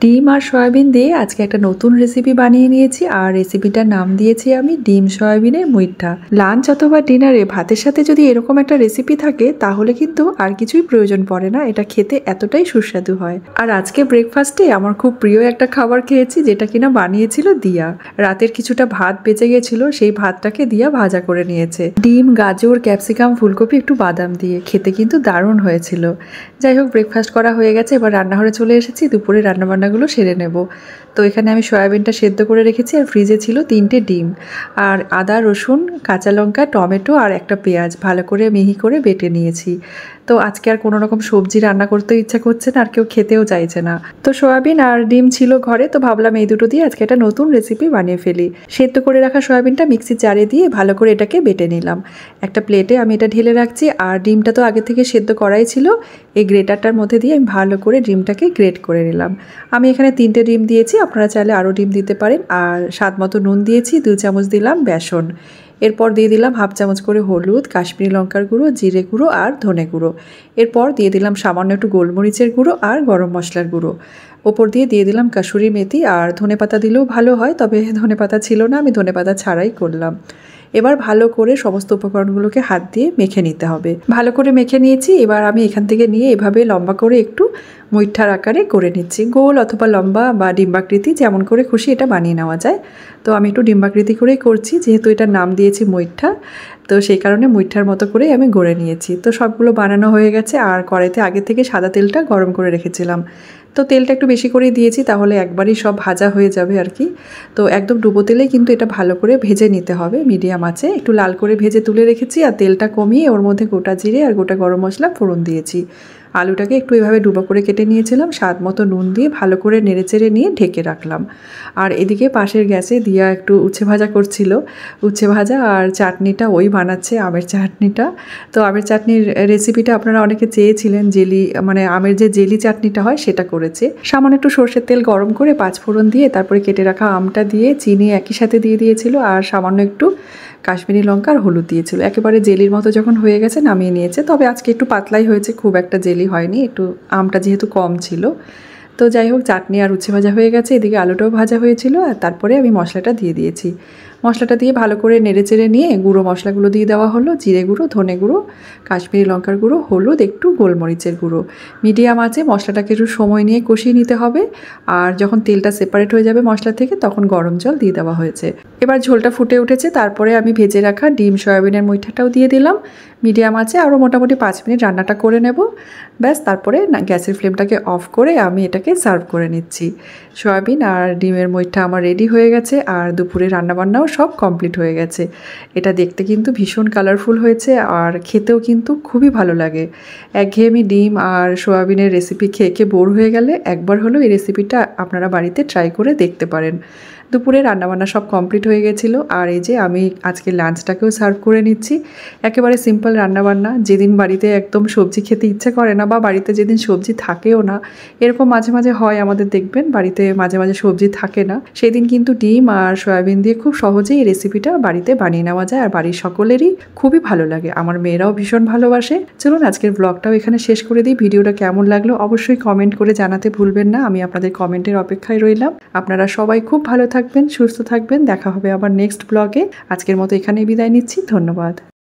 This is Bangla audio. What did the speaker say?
ডিম আর সয়াবিন দিয়ে আজকে একটা নতুন রেসিপি বানিয়ে নিয়েছি আর রেসিপিটার নাম দিয়েছি আমি ডিম সয়াবিনের মুইঠা। লাঞ্চ অথবা ডিনারে ভাতের সাথে যদি এরকম একটা রেসিপি থাকে তাহলে কিন্তু আর কিছুই প্রয়োজন পড়ে না, এটা খেতে এতটাই সুস্বাদু হয়। আর আজকে ব্রেকফাস্টে আমার খুব প্রিয় একটা খাবার খেয়েছি, যেটা কিনা বানিয়েছিল দিয়া। রাতের কিছুটা ভাত বেঁচে গেছিল, সেই ভাতটাকে দিয়া ভাজা করে নিয়েছে ডিম, গাজর, ক্যাপসিকাম, ফুলকপি, একটু বাদাম দিয়ে। খেতে কিন্তু দারুণ হয়েছিল। যাই হোক, ব্রেকফাস্ট করা হয়ে গেছে, এবার রান্নাঘরে চলে এসেছি দুপুরে রান্নাবান্নাগুলো সেরে নেব। তো এখানে আমি সয়াবিনটা সেদ্ধ করে রেখেছি আর ফ্রিজে ছিল 3টে ডিম আর আদা, রসুন, কাঁচা লঙ্কা, টমেটো আর একটা পেঁয়াজ ভালো করে মিহি করে বেটে নিয়েছি। তো আজকে আর কোনো রকম সবজি রান্না করতে ইচ্ছা করছে না, আর কেউ খেতেও চাইছে না। তো সয়াবিন আর ডিম ছিল ঘরে, তো ভাবলাম এই দুটো দিয়ে আজকে একটা নতুন রেসিপি বানিয়ে ফেলি। সেদ্ধ করে রাখা সয়াবিনটা মিক্সির জারে দিয়ে ভালো করে এটাকে বেটে নিলাম। একটা প্লেটে আমি এটা ঢেলে রাখছি, আর ডিমটা তো আগে থেকে সেদ্ধ করাই ছিল। এই গ্রেটারটার মধ্যে দিয়ে আমি ভালো করে ডিমটাকে গ্রেট করে নিলাম। আমি এখানে 3টে ডিম দিয়েছি, আপনারা চাইলে আরও ডিম দিতে পারেন। আর স্বাদ মতো নুন দিয়েছি, 2 চামচ দিলাম বেসন। এরপর দিয়ে দিলাম হাফ চামচ করে হলুদ, কাশ্মীরি লঙ্কার গুঁড়ো, জিরে গুঁড়ো আর ধনে গুঁড়ো। এরপর দিয়ে দিলাম সামান্য একটু গোলমরিচের গুঁড়ো আর গরম মশলার গুঁড়ো। ওপর দিয়ে দিলাম কাসুরি মেথি, আর ধনেপাতা দিলেও ভালো হয়, তবে ধনেপাতা ছিল না, আমি ধনেপাতা ছাড়াই করলাম। এবার ভালো করে সমস্ত উপকরণগুলোকে হাত দিয়ে মেখে নিতে হবে। ভালো করে মেখে নিয়েছি। এবার আমি এখান থেকে নিয়ে এভাবে লম্বা করে একটু মুইঠার আকারে করে নিচ্ছি। গোল অথবা লম্বা বা ডিম্বাকৃতি, যেমন করে খুশি এটা বানিয়ে নেওয়া যায়। তো আমি একটু ডিম্বাকৃতি করেই করছি, যেহেতু এটার নাম দিয়েছি মুইঠা, তো সেই কারণে মুইঠার মতো করেই আমি গড়ে নিয়েছি। তো সবগুলো বানানো হয়ে গেছে, আর কড়াইতে আগে থেকে সাদা তেলটা গরম করে রেখেছিলাম। তো তেলটা একটু বেশি করেই দিয়েছি, তাহলে একবারই সব ভাজা হয়ে যাবে আর কি। তো একদম ডুবো তেলেই কিন্তু এটা ভালো করে ভেজে নিতে হবে মিডিয়াম আঁচে। একটু লাল করে ভেজে তুলে রেখেছি, আর তেলটা কমিয়ে ওর মধ্যে গোটা জিরে আর গোটা গরম মশলা ফোড়ন দিয়েছি। আলুটাকে একটু এভাবে ডুবো করে কেটে নিয়েছিলাম, স্বাদ মতো নুন দিয়ে ভালো করে নেড়েচেড়ে নিয়ে ঢেকে রাখলাম। আর এদিকে পাশের গ্যাসে দিয়া একটু উচ্ছে ভাজা করছিল। উচ্ছে ভাজা আর চাটনিটা ওই বানাচ্ছে, আমের চাটনিটা। তো আমের চাটনির রেসিপিটা আপনারা অনেকে চেয়েছিলেন, জেলি মানে আমের যে জেলি চাটনিটা হয় সেটা করেছে। সামান্য একটু সর্ষের তেল গরম করে 5 ফোড়ন দিয়ে তারপরে কেটে রাখা আমটা দিয়ে চিনি একই সাথে দিয়ে দিয়েছিল, আর সামান্য একটু কাশ্মীরি লঙ্কা আর হলুদ দিয়েছিল। একেবারে জেলির মতো যখন হয়ে গেছে নামিয়ে নিয়েছে। তবে আজকে একটু পাতলাই হয়েছে, খুব একটা জেলি হয়নি, একটু আমটা যেহেতু কম ছিল। তো যাই হোক, চাটনি আর উচ্ছে ভাজা হয়ে গেছে, এদিকে আলুটাও ভাজা হয়েছিল, আর তারপরে আমি মশলাটা দিয়ে দিয়েছি। মশলাটা দিয়ে ভালো করে নেড়েচেড়ে নিয়ে গুঁড়ো মশলাগুলো দিয়ে দেওয়া হলো, জিরে গুঁড়ো, ধনে গুঁড়ো, কাশ্মীরি লঙ্কার গুঁড়ো, হলুদ, একটু গোলমরিচের গুঁড়ো। মিডিয়াম আঁচে মশলাটাকে একটু সময় নিয়ে কষিয়ে নিতে হবে। আর যখন তেলটা সেপারেট হয়ে যাবে মশলা থেকে, তখন গরম জল দিয়ে দেওয়া হয়েছে। এবার ঝোলটা ফুটে উঠেছে, তারপরে আমি ভেজে রাখা ডিম সয়াবিনের মুইঠাটাও দিয়ে দিলাম। মিডিয়াম আঁচে আরও মোটামুটি 5 মিনিট রান্নাটা করে নেব। ব্যাস, তারপরে গ্যাসের ফ্লেমটাকে অফ করে আমি এটাকে সার্ভ করে নিচ্ছি। সয়াবিন আর ডিমের মুইঠা আমার রেডি হয়ে গেছে, আর দুপুরে রান্নাবান্নাও সব কমপ্লিট হয়ে গেছে। এটা দেখতে কিন্তু ভীষণ কালারফুল হয়েছে, আর খেতেও কিন্তু খুবই ভালো লাগে। একঘেয়েমি ডিম আর সয়াবিনের রেসিপি খেয়ে খেয়ে বোর হয়ে গেলে একবার হলেও এই রেসিপিটা আপনারা বাড়িতে ট্রাই করে দেখতে পারেন। দুপুরে রান্নাবান্না সব কমপ্লিট হয়ে গেছিলো, আর এই যে আমি আজকে লাঞ্চটাকেও সার্ভ করে নিচ্ছি। একেবারে সিম্পল রান্নাবান্না। যেদিন বাড়িতে একদম সবজি খেতে ইচ্ছে করে না, বা বাড়িতে যেদিন সবজি থাকেও না, এরকম মাঝে মাঝে হয় আমাদের, দেখবেন বাড়িতে মাঝে মাঝে সবজি থাকে না, সেদিন কিন্তু ডিম আর সয়াবিন দিয়ে খুব সহজেই এই রেসিপিটা বাড়িতে বানিয়ে নেওয়া যায়, আর বাড়ির সকলেরই খুবই ভালো লাগে। আমার মেয়েরাও ভীষণ ভালোবাসে। চলুন আজকের ব্লগটাও এখানে শেষ করে দিই। ভিডিওটা কেমন লাগলো অবশ্যই কমেন্ট করে জানাতে ভুলবেন না, আমি আপনাদের কমেন্টের অপেক্ষায় রইলাম। আপনারা সবাই খুব ভালো থাকবেন, সুস্থ থাকবেন। দেখা হবে আবার নেক্সট ব্লগে। আজকের মতো এখানেই বিদায় নিচ্ছি। ধন্যবাদ।